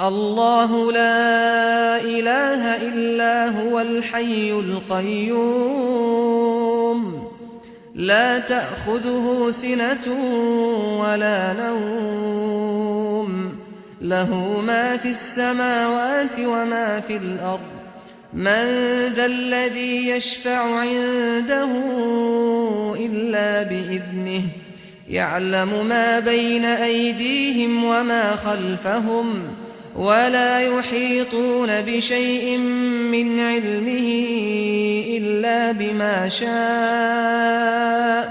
الله لا إله إلا هو الحي القيوم لا تأخذه سنة ولا نوم له ما في السماوات وما في الأرض من ذا الذي يشفع عنده إلا بإذنه يعلم ما بين أيديهم وما خلفهم ولا يحيطون بشيء من علمه إلا بما شاء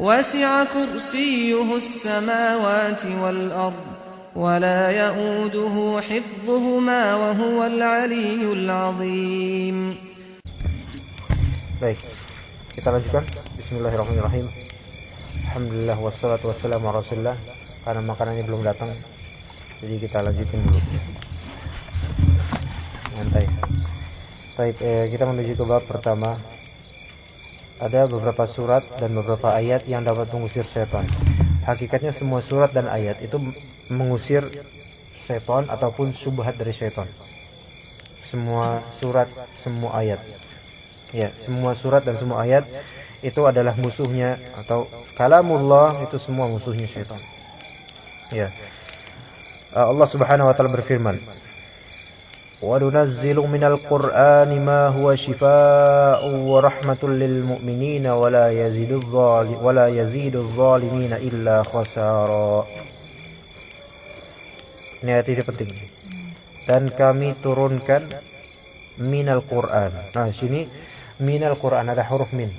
وسع كرسيه السماوات والأرض ولا يؤوده حفظهما وهو العلي العظيم. Baik, kita lanjutkan. Bismillahirrahmanirrahim. Alhamdulillah wassalatu wassalamu ala Rasulillah. Karena makanannya belum datang, jadi kita lanjutin dulu. Santai. Baik, kita menuju ke bab pertama. Ada beberapa surat dan beberapa ayat yang dapat mengusir setan. Hakikatnya semua surat dan ayat itu mengusir setan ataupun syubhat dari setan. Semua surat, semua ayat. Ya, semua surat dan semua ayat itu adalah musuhnya, atau kalamullah itu semua musuhnya setan. Ya. Allah Subhanahu wa taala berfirman, "Wa nunazzilu minal Qur'ani ma huwa shifaa'un wa rahmatun lil mu'minina wa la yazidudz zalimina illa khasara." Ini ayat ini penting. Dan kami turunkan minal Qur'an. Nah, sini minal Qur'an ada huruf min.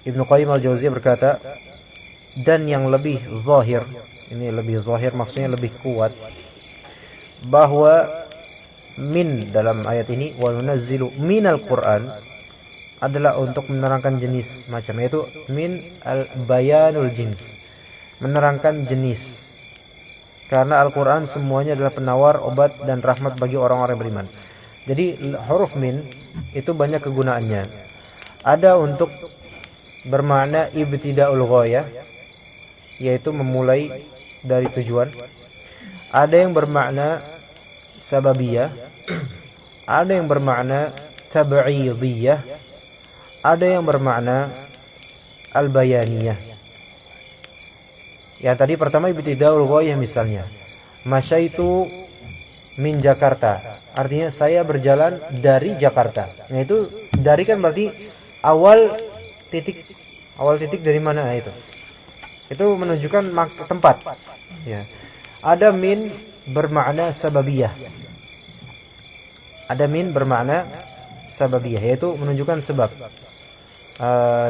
Ibnu Qayyim al-Jauziyah berkata, dan yang lebih zahir, ini lebih zahir maksudnya lebih kuat, bahwa min dalam ayat ini wa nunazzilu minal Qur'an adalah untuk menerangkan jenis macam, yaitu min al-bayanul jins, menerangkan jenis. Karena Al-Quran semuanya adalah penawar, obat, dan rahmat bagi orang-orang beriman. Jadi huruf min itu banyak kegunaannya. Ada untuk bermakna ibtida'ul ghayah, yaitu memulai dari tujuan. Ada yang bermakna sababiyah, ada yang bermakna tab'idiyah, ada yang bermakna al-bayaniyah. Yang tadi pertama ibtida'ul ghayah, misalnya masyaitu min Jakarta, artinya saya berjalan dari Jakarta. Nah, itu dari kan berarti awal titik dari mana itu menunjukkan tempat, ya. Ada min bermakna sababiyah, yaitu menunjukkan sebab.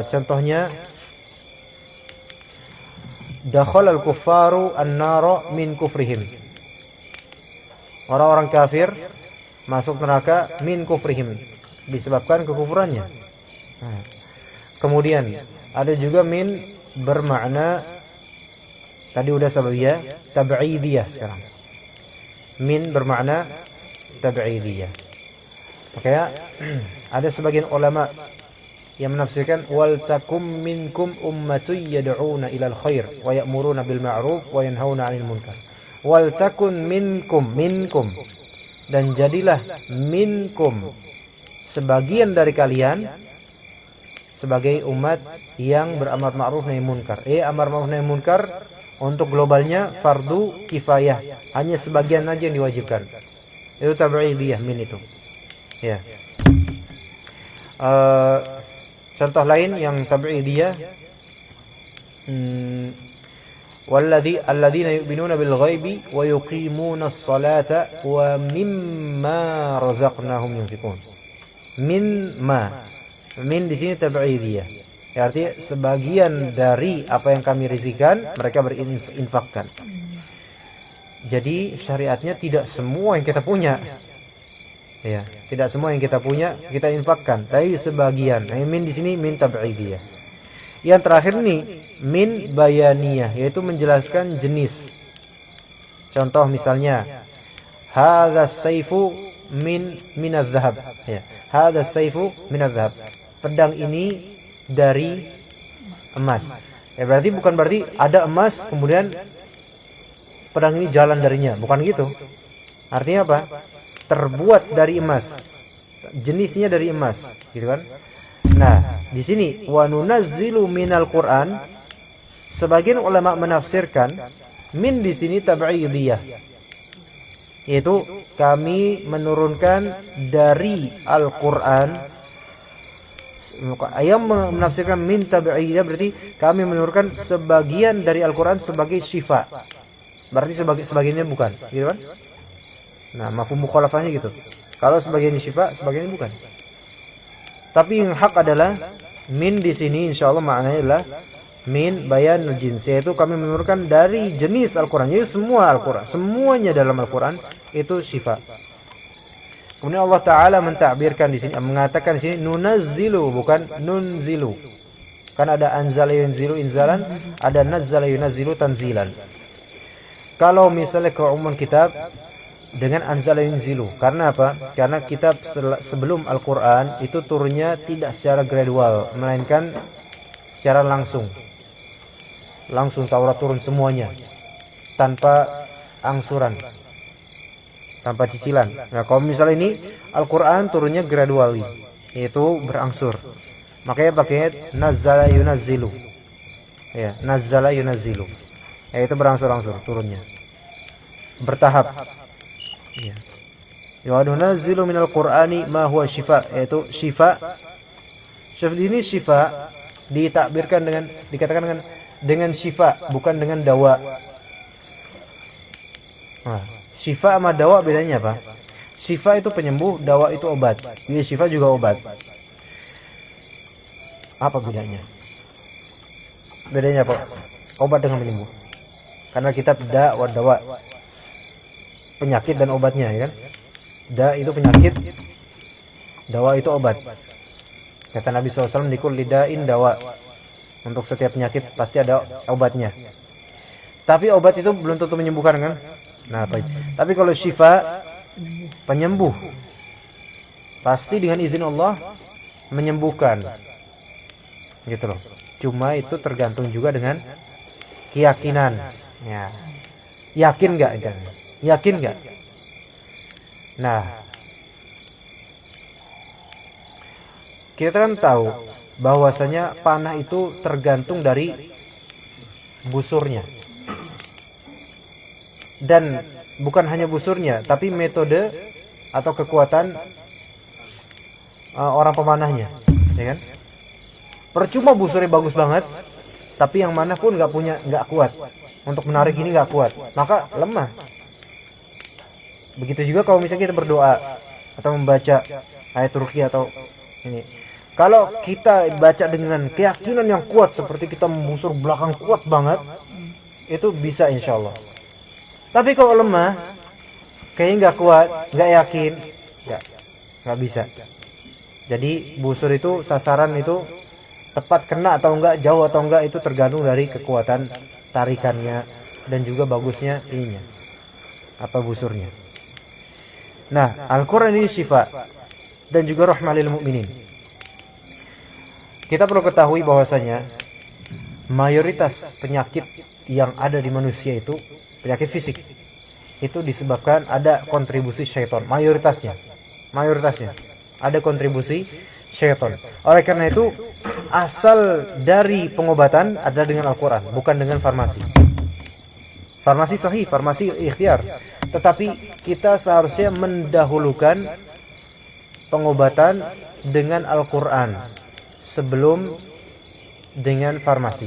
Contohnya, dakhalal kuffaru an-nara min kufrihim. Orang-orang kafir masuk neraka min kufrihim, disebabkan kekufurannya. Nah, kemudian ada juga min bermakna, tadi udah sababiyah, tab'idiyah. Sekarang min bermakna tab'idiyah. Makanya ada sebagian ulama yang menafsirkan wal takum minkum ummatun yad'una ilal khair wa ya'muruna bil ma'ruf wa yanhauna 'anil munkar. Wal takun minkum, dan jadilah minkum, sebagian dari kalian, sebagai umat yang beramar ma'ruf nahi munkar. Amar ma'ruf nahi munkar untuk globalnya fardu kifayah, hanya sebagian aja yang diwajibkan. Itu tab'idiyah min itu. Ya. Contoh lain yang tab'idiyah, alladzina yu'minuna bil ghaibi wa yuqimuna as-salata wa mimma razaqnahum yunfiqun. Min di sini tab'idiyah, ya, artinya sebagian dari apa yang kami rizkikan mereka berinfakkan. Jadi syariatnya tidak semua yang kita punya, ya, tidak semua yang kita punya kita infakkan, tapi sebagian. Nah, min di sini min tab'idiyah. Yang terakhir nih min bayaniyah, yaitu menjelaskan jenis. Contoh misalnya, hadza saifu min adz-dzahab, ya, hadza saifu min adz-dzahab, pedang ini dari emas. Ya, bukan berarti ada emas kemudian pedang ini jalan darinya. Bukan gitu. Artinya apa? Terbuat dari emas. Jenisnya dari emas, gitu kan? Nah, di sini wa nunazzilu minal Qur'an, sebagian ulama menafsirkan min di sini tab'idiyah. Yaitu kami menurunkan dari Al-Qur'an. Ayat menafsirkan min tab'idiyah berarti kami menurunkan sebagian dari Al-Qur'an sebagai syifa. Berarti sebagiannya bukan, gitu kan? Nah, mafhum mukhalafahnya gitu. Kalau sebagiannya syifa, sebagiannya bukan. Tapi yang hak adalah min di sini insyaallah maknanya adalah min bayanul jins, yaitu kami menurunkan dari jenis Al-Qur'an. Jadi semua Al-Qur'an, semuanya dalam Al-Qur'an itu syifa. Kemudian Allah Ta'ala mentakbirkan di sini, mengatakan di sini nunazzilu, bukan nunzilu. Kan ada anzala yunzilu inzalan, ada nazzala yunazzilu tanzilan. Kalau misalnya keumuman kitab dengan anzala yunzilu, karena apa? Karena kitab sebelum Al-Qur'an itu turunnya tidak secara gradual, melainkan secara langsung. Langsung Taurat turun semuanya tanpa angsuran, tanpa cicilan. Nah, kalau misalnya ini Al-Qur'an turunnya gradual, yaitu berangsur. Makanya pakai nazzala yunazzilu. Ya, nazzala yunazzilu. Yaitu berangsur-angsur turunnya. Bertahap. Ya. Wa nunazzilu minal Qur'ani ma huwa syifa, yaitu syifa. Syif ini syifa ditakbirkan dengan, dikatakan dengan syifa, bukan dengan dawa. Nah, syifa sama dawa bedanya apa? Syifa itu penyembuh, dawa itu obat. Jadi syifa juga obat. Apa bedanya? Bedanya apa? Obat dengan penyembuh. Karena kitab da wa dawa, penyakit dan obatnya, ya kan? Da itu penyakit, dawa itu obat. Kata Nabi SAW, likul lidain dawa. Untuk setiap penyakit pasti ada obatnya. Tapi obat itu belum tentu menyembuhkan, kan? Nah, tapi kalau syifa, penyembuh, pasti dengan izin Allah menyembuhkan. Gitu loh. Cuma itu tergantung juga dengan keyakinan. Ya. Yakin enggak? Yakin enggak? Nah, kita kan tahu bahwasanya panah itu tergantung dari busurnya. Dan bukan hanya busurnya, tapi metode atau kekuatan orang pemanahnya, ya kan? Percuma busurnya bagus banget, tapi yang mana pun nggak kuat. Untuk menarik ini nggak kuat, maka lemah. Begitu juga kalau misalnya kita berdoa atau membaca ayat ruqyah atau ini. Kalau kita baca dengan keyakinan yang kuat, seperti kita membusur belakang kuat banget, itu bisa insya Allah. Tapi kalau lemah, kayaknya nggak kuat, nggak yakin, nggak bisa. Jadi busur itu, sasaran itu tepat kena atau enggak, jauh atau enggak, itu tergantung dari kekuatan tarikannya dan juga bagusnya ininya, apa busurnya. Nah, Al-Quran ini syifa dan juga rahmah lil mu'minin. Kita perlu ketahui bahwasanya mayoritas penyakit yang ada di manusia itu penyakit fisik, itu disebabkan ada kontribusi syaitan. Mayoritasnya ada kontribusi syaitan. Oleh karena itu, asal dari pengobatan adalah dengan Al-Quran, bukan dengan farmasi. Farmasi sahih, farmasi ikhtiar, tetapi kita seharusnya mendahulukan pengobatan dengan Al-Quran sebelum dengan farmasi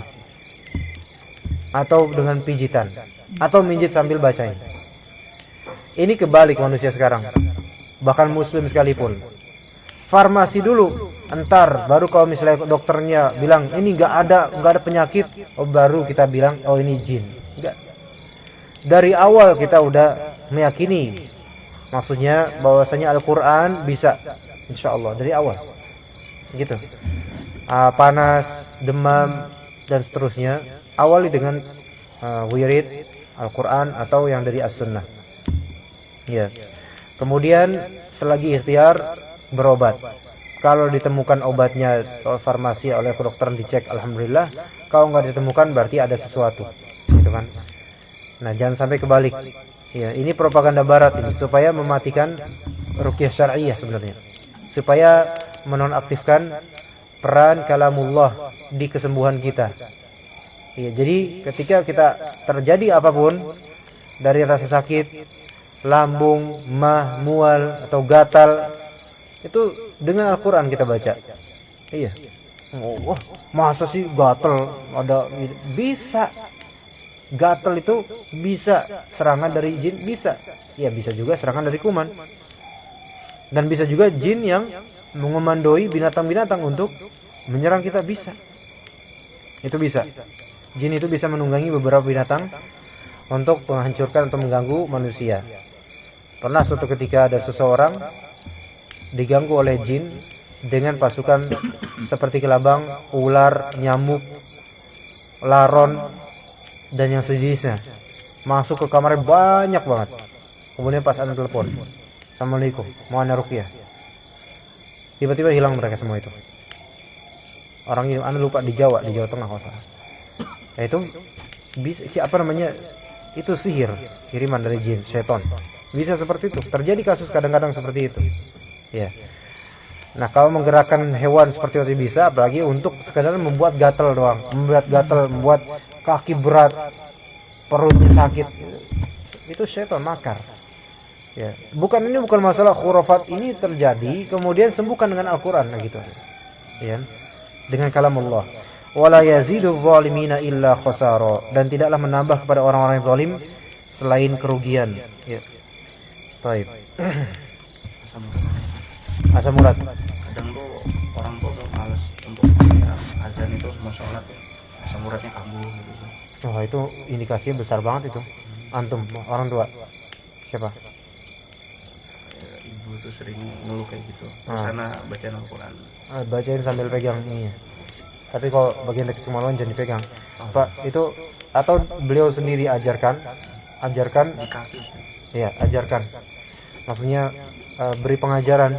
atau dengan pijitan atau minjit sambil bacain. Ini kebalik manusia sekarang, bahkan muslim sekalipun. Farmasi dulu, entar baru kalau misalnya dokternya bilang ini nggak ada penyakit, baru kita bilang oh ini jin. Enggak. Dari awal kita udah meyakini, maksudnya bahwasanya Al-Quran bisa, insya Allah dari awal, gitu. Panas, demam dan seterusnya, awali dengan wirid Al-Quran atau yang dari As-Sunnah. Ya. Kemudian selagi ikhtiar, berobat. Kalau ditemukan obatnya farmasi oleh kedokteran dicek, alhamdulillah. Kalau nggak ditemukan berarti ada sesuatu, gitu kan? Nah, jangan sampai kebalik. Ya, ini propaganda barat ini supaya mematikan ruqyah syar'iyyah sebenarnya. Supaya menonaktifkan peran kalamullah di kesembuhan kita. Ya, jadi ketika kita terjadi apapun dari rasa sakit, lambung, mah, mual atau gatal, itu dengan Al-Qur'an kita baca. Iya. Oh, masa sih gatal ada bisa. Gatal itu bisa serangan dari jin, bisa. Ya, bisa juga serangan dari kuman. Dan bisa juga jin yang mengomandoi binatang-binatang untuk menyerang kita, bisa. Itu bisa. Jin itu bisa menunggangi beberapa binatang untuk menghancurkan atau mengganggu manusia. Pernah suatu ketika ada seseorang diganggu oleh jin dengan pasukan seperti kelabang, ular, nyamuk, laron, dan yang sejenisnya. Masuk ke kamarnya banyak banget. Kemudian pas ana telepon, "Assalamualaikum, mau ana ruqyah." Tiba-tiba hilang mereka semua itu. Orang ini ana lupa di Jawa Tengah kalau salah. Nah, itu bisa apa namanya? Itu sihir, kiriman dari jin, setan. Bisa seperti itu. Terjadi kasus kadang-kadang seperti itu. Ya. Nah, kalau menggerakkan hewan seperti itu bisa, apalagi untuk sekadar membuat gatal doang, membuat kaki berat, perutnya sakit, itu setan makar. Ya, ini bukan masalah khurafat, ini terjadi kemudian sembuhkan dengan Al-Qur'an gitu. Ya. Dengan kalam Allah. Wala yazidu zalimina illa khasara, dan tidaklah menambah kepada orang-orang yang zalim selain kerugian. Ya. Baik. Asam urat. Kadang tuh orang tuh malas untuk azan itu semua sholat ya. Asam uratnya kambuh gitu. Oh, itu indikasinya besar banget itu. Antum orang tua siapa? Ibu tuh sering ngeluh kayak gitu. Karena bacaan Al-Qur'an. Bacain sambil pegang ininya. Tapi kalau bagian dekat kemaluan jangan dipegang. Pak, itu atau beliau sendiri ajarkan Di kaki. Iya, ajarkan. Maksudnya beri pengajaran.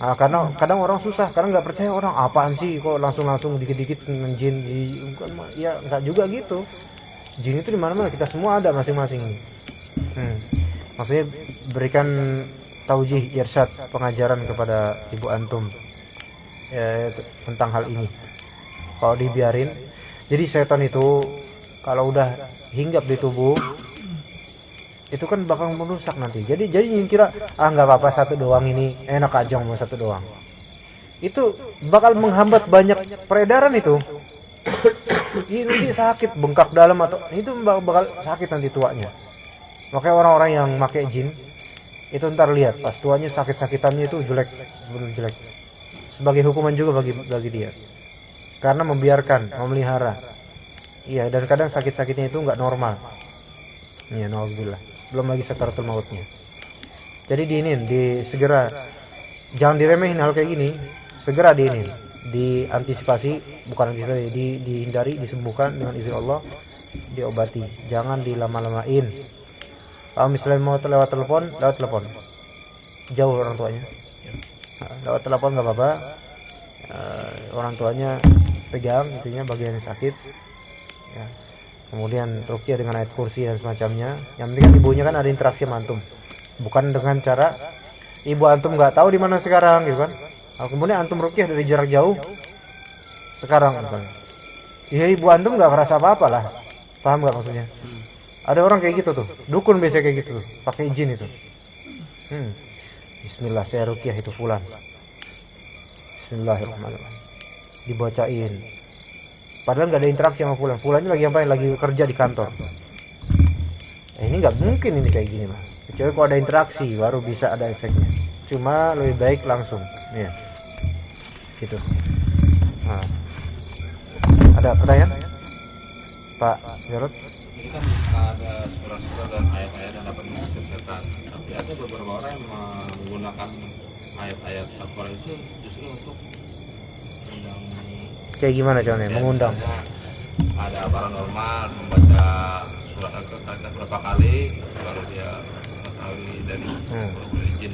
Karena kadang orang susah, karena nggak percaya orang, apaan sih kok langsung dikit-dikit dengan jin ya nggak juga gitu. Jin itu di mana-mana, kita semua ada masing-masing. Maksudnya berikan taujih, irsyad, pengajaran kepada ibu antum ya, tentang hal ini. Kalau dibiarin, jadi setan itu kalau udah hinggap di tubuh itu kan bakal merusak nanti. Jadi kira nggak apa-apa satu doang, ini enak aja mau satu doang. Itu bakal menghambat banyak peredaran itu. Ini nanti sakit, bengkak dalam atau itu bakal sakit nanti tuanya. Makanya orang-orang yang pakai jin itu ntar lihat pas tuanya sakit-sakitannya itu jelek, benar jelek. Sebagai hukuman juga bagi dia. Karena membiarkan, memelihara. Iya, dan kadang sakit-sakitnya itu nggak normal. Iya, nauzubillah. Belum lagi sakaratul mautnya. Jadi segera jangan diremehin hal kayak gini, segera diantisipasi, bukan antisipasi, dihindari, disembuhkan dengan izin Allah, diobati. Jangan dilama-lamain. Kalau misalnya mau lewat telepon, jauh orang tuanya. Lewat telepon nggak apa-apa. Orang tuanya pegang intinya bagian yang sakit. Ya. Kemudian ruqyah dengan ayat kursi dan semacamnya. Yang penting kan ibunya kan ada interaksi sama antum. Bukan dengan cara ibu antum nggak tahu di mana sekarang gitu kan. Kemudian antum ruqyah dari jarak jauh sekarang misalnya. Ya ibu antum nggak merasa apa-apa lah. Paham nggak maksudnya? Ada orang kayak gitu tuh. Dukun biasa kayak gitu tuh. Pakai izin itu. Bismillah, saya ruqyah itu fulan. Bismillahirrahmanirrahim. Dibacain. Padahal nggak ada interaksi sama fulan. Fulannya lagi ngapain? Lagi kerja di kantor. Ini nggak mungkin ini kayak gini mah. Kecuali kalau ada interaksi baru bisa ada efeknya. Cuma lebih baik langsung. Ya. Gitu. Nah. Ada pertanyaan? Pak Jarod? Ini kan ada surah-surah dan ayat-ayat yang dapat mengusir setan. Tapi ada beberapa orang yang menggunakan ayat-ayat Al-Qur'an itu justru untuk kayak gimana contohnya? Mengundang. Ada paranormal membaca surat Al-Qur'an berapa kali baru dia mengetahui dari jin.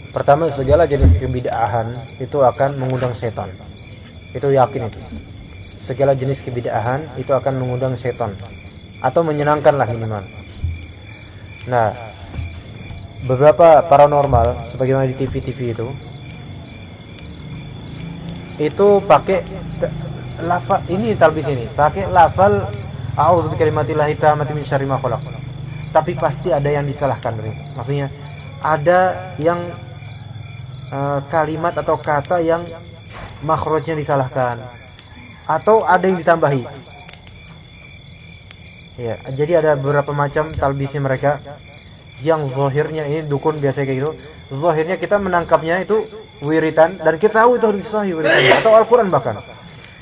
Pertama, segala jenis kebid'ahan itu akan mengundang setan. Itu yakin itu. Segala jenis kebid'ahan itu akan mengundang setan. atau menyenangkan lah minimal. Nah, beberapa paranormal sebagaimana di TV-TV itu pakai lafal ini, talbis ini pakai lafal a'udzu bikalimatillahi tammati min syarri ma khalaq. Tapi pasti ada yang disalahkan dari. Maksudnya ada yang kalimat atau kata yang makhrajnya disalahkan atau ada yang ditambahi. Ya, jadi ada beberapa macam talbisnya mereka yang zahirnya ini dukun biasa kayak gitu. Zahirnya kita menangkapnya itu wiritan dan kita tahu itu hadis sahih wiritannya atau Al-Qur'an bahkan.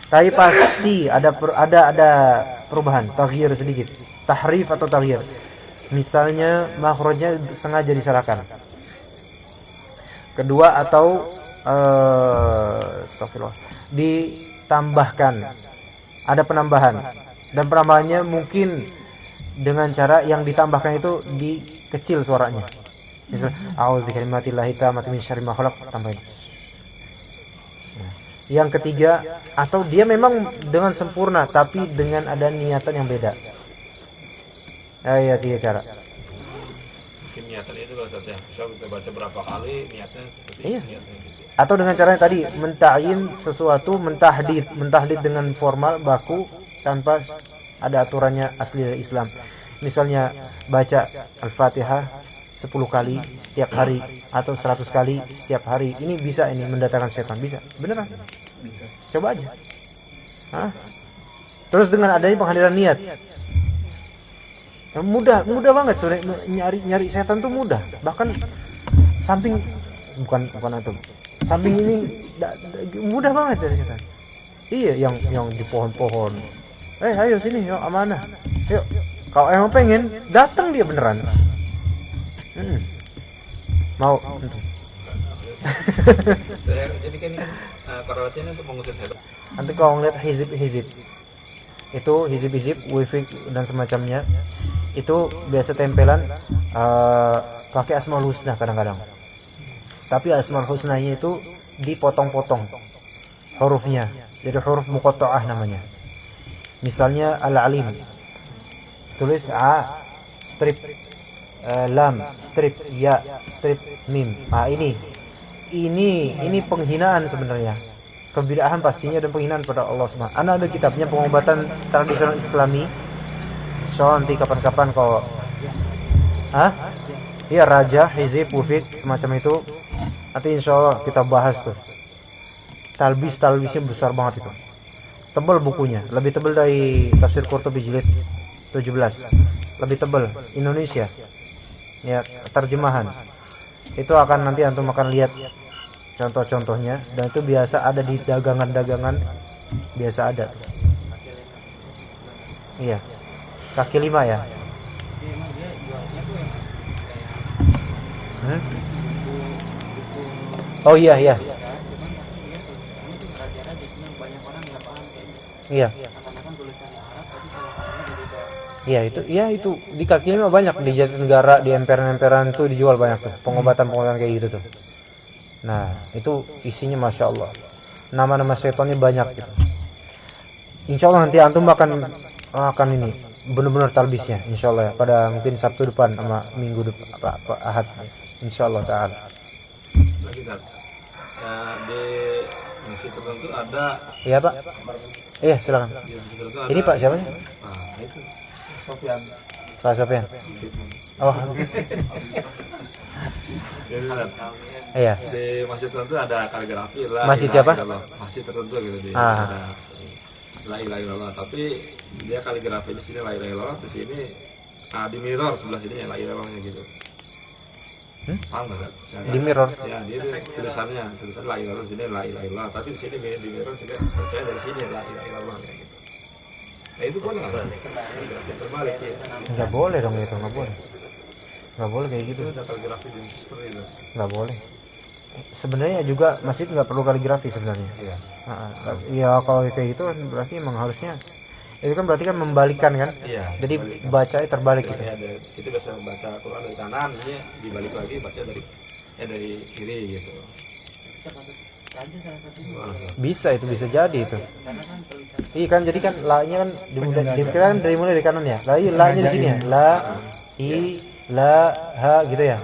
Tapi pasti ada perubahan, taghyir sedikit, tahrif atau taghyir. Misalnya makhrajnya sengaja disalahkan. Kedua atau astagfirullah, ditambahkan. Ada penambahan. Dan penambahannya mungkin dengan cara yang ditambahkan itu dikecil suaranya. Misal a'udzu bikalimatillahi tammati min syarri ma khalaq, tambahin. Yang ketiga, atau dia memang dengan sempurna tapi dengan ada niatan yang beda. Ya, tiga cara. Mungkin niatannya itu kalau ya, bisa kita baca berapa kali niatnya seperti niatnya gitu. Atau dengan cara yang tadi mentahin sesuatu, mentahdid dengan formal baku tanpa ada aturannya asli dari Islam. Misalnya baca Al-Fatihah 10 kali setiap hari atau 100 kali setiap hari. Ini bisa ini mendatangkan setan, bisa. Beneran? Bisa. Coba aja. Hah? Terus dengan adanya penghadiran niat. Ya, mudah banget sebenarnya nyari setan tuh mudah. Bahkan samping bukan itu. Samping ini mudah banget cari setan. Iya, yang di pohon-pohon. Ayo sini, yuk amanah. Yuk. Kalau emang pengen, datang dia beneran. Mau. Jadi kan ini korelasinya untuk mengusir setan. Nanti kalau ngeliat hizib itu hizib wifi dan semacamnya itu biasa tempelan pakai asmaul husna kadang-kadang. Tapi asmaul husnanya itu dipotong-potong hurufnya. Jadi huruf muqatta'ah namanya. Misalnya al-alim. Tulis a strip lam strip ya strip mim. Ini penghinaan sebenarnya. Kebid'ahan pastinya dan penghinaan pada Allah SWT. Ada kitabnya pengobatan tradisional Islami. So nanti kapan-kapan kalau iya raja, hizib, wufik semacam itu. Nanti insyaallah kita bahas tuh. Talbisnya besar banget itu. Tebal bukunya, lebih tebal dari Tafsir Qurtubi jilid 17. Lebih tebal Indonesia. Ya, terjemahan. Itu akan nanti antum akan lihat contoh-contohnya dan itu biasa ada di dagangan-dagangan, biasa ada. Iya. Kaki 5 ya. Oh iya. Iya. Itu di kaki 5 banyak di Jatinegara, di emperan-emperan tuh dijual banyak tuh pengobatan kayak gitu tuh. Nah, itu isinya Masya Allah. Nama-nama setannya banyak gitu. Insya Allah nanti antum akan ini benar-benar talbisnya Insya Allah ya, pada mungkin Sabtu depan sama Minggu depan apa Ahad Insya Allah Ta'ala. Lagi kan di masjid tertentu ada. Iya Pak. Iya silakan. Ini Pak siapa? Itu Sofyan. Pak Sofyan. Oh. Iya. Di masjid tertentu ada kaligrafi lah. Masjid siapa? Masjid tertentu gitu di. Ada la ilaha illallah, tapi dia kaligrafi di sini la ilaha illallah, di sini di mirror sebelah sini ya la ilaha illallahnya gitu. Paham enggak? Di mirror. Ya, dia tulisan la ilaha illallah, di sini la ilaha illallah, tapi di sini di mirror juga percaya dari sini la ilaha illallah kayak gitu. Nah, itu boleh enggak? Terbalik ya. Enggak boleh dong itu, enggak boleh. Enggak boleh kayak gitu. Ada kaligrafi seperti itu. Enggak boleh. Sebenarnya juga masjid nggak perlu kaligrafi sebenarnya. Iya. Ya kalau kayak gitu berarti emang harusnya itu kan berarti kan membalikan kan. Iya. Jadi bacanya terbalik gitu. Ya, kita biasa baca Quran dari kanan, ini dibalik lagi baca dari kiri gitu. Bisa, itu bisa jadi itu. Iya kan, jadi kan la-nya kan dimulai dari kanan ya. La-nya di sini ya. La i la ha gitu ya.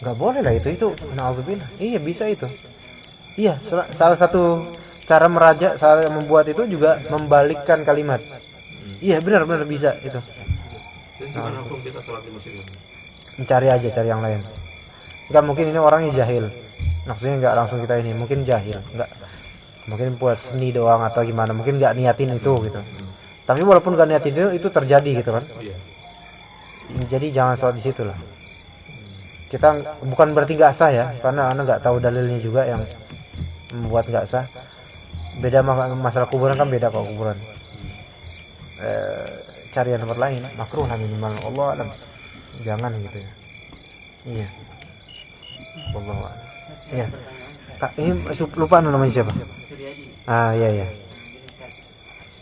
Enggak boleh lah itu na'udzubillah. Iya bisa itu. Iya, salah satu cara membuat itu juga membalikkan kalimat. Iya benar bisa itu. Gimana hukum kita sholat di masjid? Cari yang lain. Enggak mungkin ini orangnya jahil. Maksudnya enggak langsung kita ini, mungkin jahil. Enggak. Mungkin buat seni doang atau gimana, mungkin enggak niatin itu gitu. Tapi walaupun enggak niatin itu terjadi gitu kan. Oh, iya. Jadi jangan sholat di situ lah. Kita bukan berarti enggak sah ya, karena Anda enggak tahu dalilnya juga yang membuat enggak sah. Beda masalah kuburan kan beda kok kuburan. Cari yang tempat lain, makruh lah minimal. Allah alam. Jangan gitu ya. Iya. Allah alam. Iya. Kak, ini lupa namanya siapa? Ah, iya.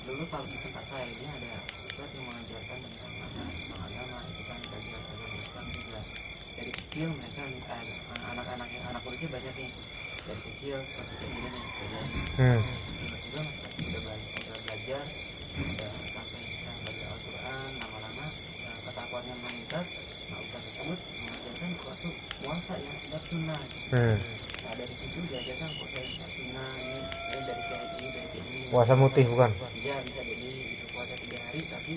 Dulu kalau di tempat saya ini ada ustaz yang mengajarkan tentang agama itu kan bagi agama Islam juga. Dari kecil mereka anak muridnya banyak nih. Dari kecil seperti ini nih belajar. Tiba-tiba udah belajar udah sampai bisa baca Al-Quran, lama-lama ketakuannya meningkat. Nah, ustaz tersebut mengajarkan suatu puasa yang tidak sunnah. Nah, dari situ diajarkan puasa yang tidak sunnah ini dari kayak ini. Puasa mutih bukan? Iya bisa jadi itu puasa 3 hari tapi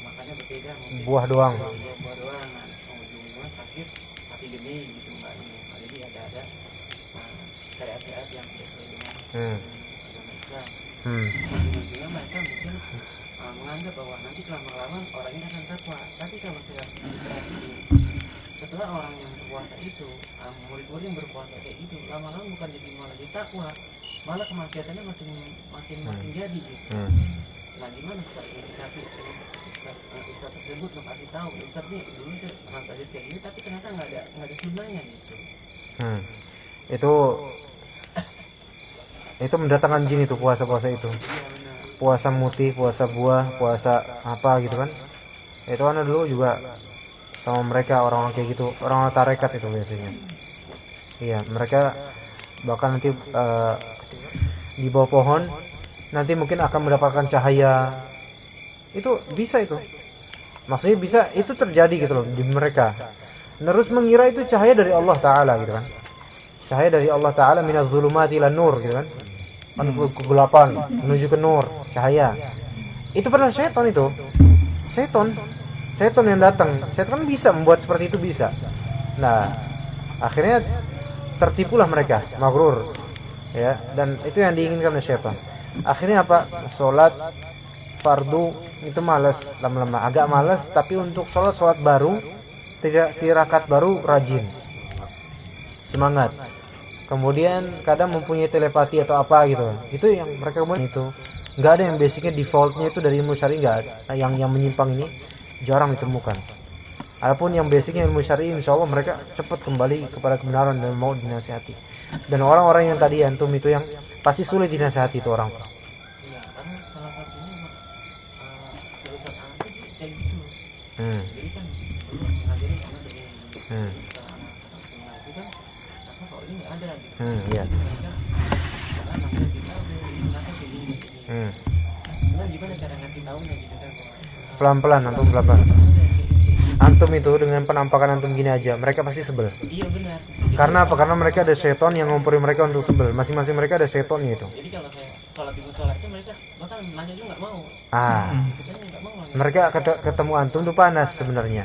makannya berbeda mungkin. Buah doang. Iya, buah doang. Nah, ujung-ujungnya sakit hati gede gitu mbak ini. Jadi ada syariat yang sesuai dengan agama Islam. Ujung-ujungnya mereka mungkin menganggap bahwa nanti lama-lama orang ini akan takwa. Tapi kalau saya setelah orang yang berpuasa itu, murid-murid yang berpuasa kayak itu, lama-lama bukan jadi malah jadi takwa, malah kemaksiatannya makin jadi gitu. Nah gimana Ustaz menyikapi Ustaz tersebut kasih tahu Ustaz nih dulu saya pernah belajar kayak gini tapi ternyata nggak ada sunnahnya gitu. Itu mendatangkan jin itu puasa itu. Puasa mutih, puasa buah, puasa apa gitu kan? Itu kan dulu juga sama mereka orang-orang kayak gitu, orang-orang tarekat itu biasanya. Iya, mereka bahkan nanti di bawah pohon nanti mungkin akan mendapatkan cahaya. Itu bisa itu. Maksudnya bisa itu terjadi gitu loh di mereka. Terus mengira itu cahaya dari Allah Ta'ala gitu kan. Cahaya dari Allah Ta'ala minaz zulumati ilan nur gitu kan. Kegelapan menuju ke nur, cahaya. Itu padahal setan itu. Setan yang datang. Setan bisa membuat seperti itu bisa. Nah, akhirnya tertipulah mereka, maghrur. Ya, dan itu yang diinginkan oleh setan. Akhirnya apa? Salat fardu itu malas lama-lama, agak malas, tapi untuk salat baru, tidak tirakat baru rajin. Semangat. Kemudian kadang mempunyai telepati atau apa gitu. Itu yang mereka kemudian itu. Enggak ada yang basicnya defaultnya itu dari ilmu syar'i, enggak ada. Yang menyimpang ini jarang ditemukan. Adapun yang basicnya ilmu syar'i, insyaallah mereka cepat kembali kepada kebenaran dan mau dinasihati. Dan orang-orang yang tadi antum itu yang pasti sulit dinasihati itu orang. Iya, karena salah satunya Ustaz Anak itu kayak gitu. Jadi kan ngajarin anak dari anak semua itu kan apa kalau ini nggak ada gitu. Iya. Mereka namanya kita merasa kayak gini. Nah, gimana cara ngasih tahunya gitu kan? Pelan-pelan antum pelan-pelan. Antum itu dengan penampakan antum gini aja, mereka pasti sebel. Iya benar. Karena apa? Karena mereka ada setan yang ngumpulin mereka untuk sebel. Masing-masing mereka ada setannya itu. Jadi kalau saya sholat di musola itu mereka bahkan nanya juga nggak mau. Nggak mau. Mereka ketemu antum tuh panas sebenarnya.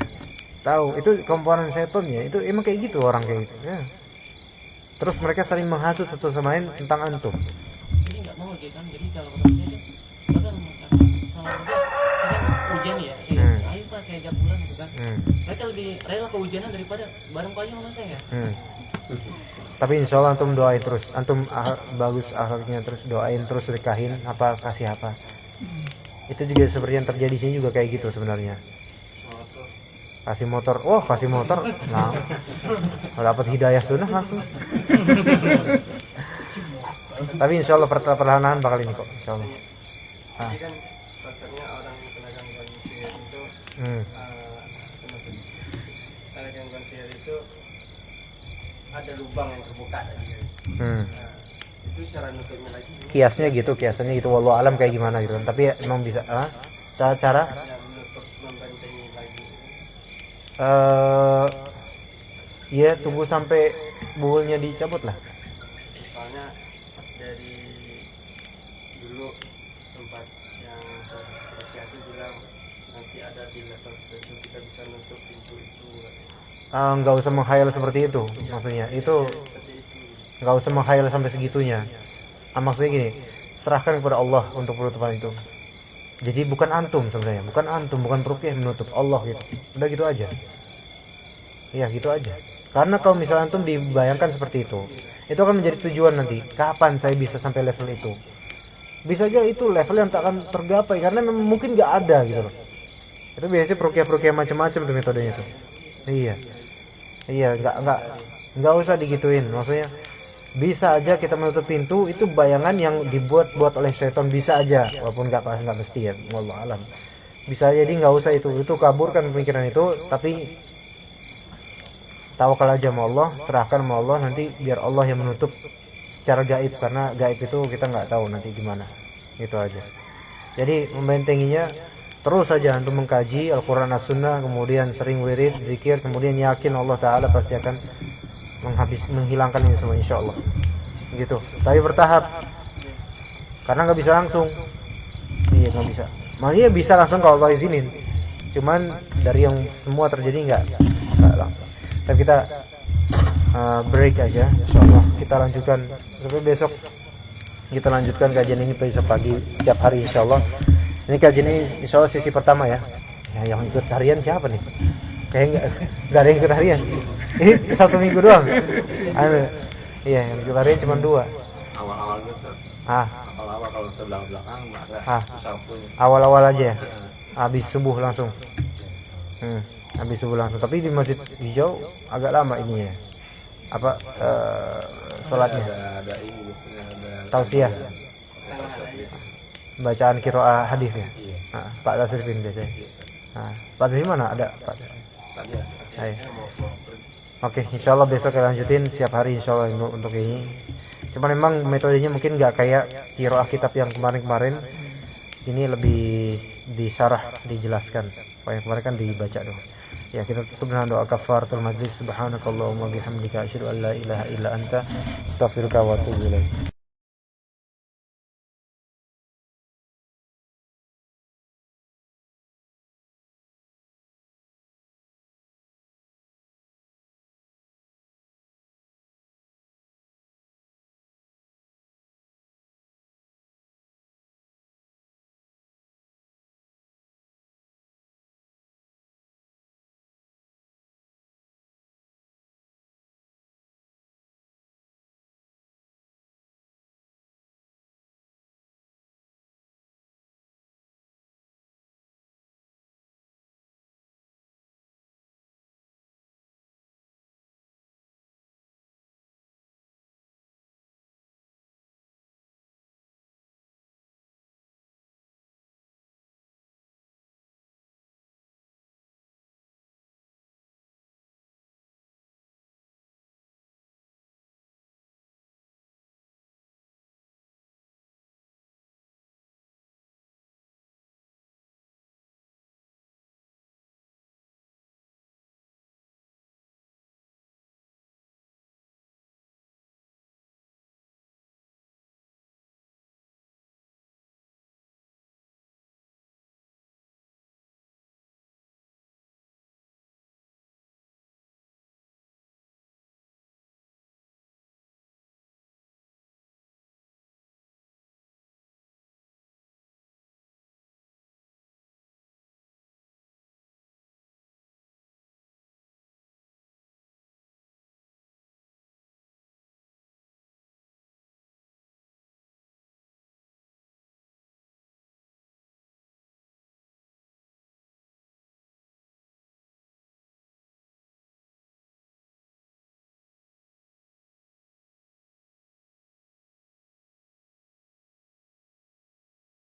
Tahu itu komponen setannya. Itu emang kayak gitu orang kayak gitu. Ya. Terus mereka saling menghasut satu sama lain tentang antum. Jadi nggak mau gitu kan. Jadi kalau menurut saya bahkan salah hujan ya. Ayo Pak saya ajak pulang gitu kan. Mereka lebih rela ke hujanan daripada bareng payung sama saya. Tapi insya Allah antum doain terus. Antum bagus akhlaknya, terus doain terus, sedekahin apa, kasih apa. Itu juga seperti yang terjadi sini juga kayak gitu sebenarnya. Kasih motor, kasih motor, nah dapat hidayah sunnah langsung. Tapi insya Allah perlahan-lahan bakal ini kok, insya Allah. Jadi kan konsepnya orang kena gangguan sihir itu kena gangguan sihir itu ada lubang yang terbuka tadi. Itu cara nutupnya lagi. Kiasnya gitu wallahu alam kayak gimana gitu kan. Tapi ya, emang bisa cara Menutup membentengi lagi. ya tunggu sampai buulnya dicabut lah. Soalnya dari dulu tempat yang saya itu bilang nanti ada di level tertentu kita bisa nutup pintu itu. Nggak usah menghayal seperti itu, maksudnya itu nggak usah menghayal sampai segitunya. Maksudnya gini, serahkan kepada Allah untuk penutupan itu. Jadi bukan antum sebenarnya, bukan rupiah menutup, Allah gitu. Udah gitu aja. Iya gitu aja. Karena kalau misalnya antum dibayangkan seperti itu akan menjadi tujuan nanti. Kapan saya bisa sampai level itu? Bisa aja itu level yang tak akan tergapai karena mungkin nggak ada gitu loh. Itu biasanya perukiah macam-macam tuh metodenya tuh. Iya, nggak usah digituin. Maksudnya bisa aja kita menutup pintu itu bayangan yang dibuat oleh syaitan, bisa aja, walaupun nggak mesti ya, wallahu alam. Bisa jadi nggak usah itu kaburkan pemikiran itu, tapi tawakal aja sama Allah, serahkan sama Allah, nanti biar Allah yang menutup secara gaib, karena gaib itu kita nggak tahu nanti gimana, gitu aja. Jadi membentenginya terus saja untuk mengkaji Al-Quran As-Sunnah, kemudian sering wirid, zikir, kemudian yakin Allah Ta'ala pasti akan menghilangkan ini semua insya Allah gitu. Tapi bertahap, karena nggak bisa langsung. Iya nggak bisa, makanya bisa langsung kalau Allah izinin, cuman dari yang semua terjadi nggak langsung. Tapi kita break aja insya Allah, kita lanjutkan sampai besok. Kita lanjutkan kajian ini besok pagi setiap hari insya Allah. Ini kajian ini insya Allah sesi pertama ya. Yang ikut harian siapa nih? Kayaknya nggak ada yang ikut harian. Ini 1 minggu doang. Iya, yang ikut harian cuma 2. Awal-awalnya awal-awal kalau belakang susah punya. Awal-awal aja ya. Habis subuh langsung. Habis subuh langsung. Tapi di Masjid Hijau agak lama ini ya. Sholatnya? Ada ini ada Tausiah. Bacaan qiraah hadis ya. Pak Tasrifin biasanya. Pak Tasrifin mana? Ada Pak. tadi ya. Oke, insyaallah besok kita lanjutin setiap hari insyaallah untuk ini. Cuma memang metodenya mungkin nggak kayak qiraah kitab yang kemarin-kemarin. Ini lebih disarah, dijelaskan. Yang kemarin kan dibaca doang. Ya, kita tutup dengan doa kafaratul majlis. Subhanakallahumma bihamdika asyhadu an la ilaha illa anta astaghfiruka wa atubu ilaik.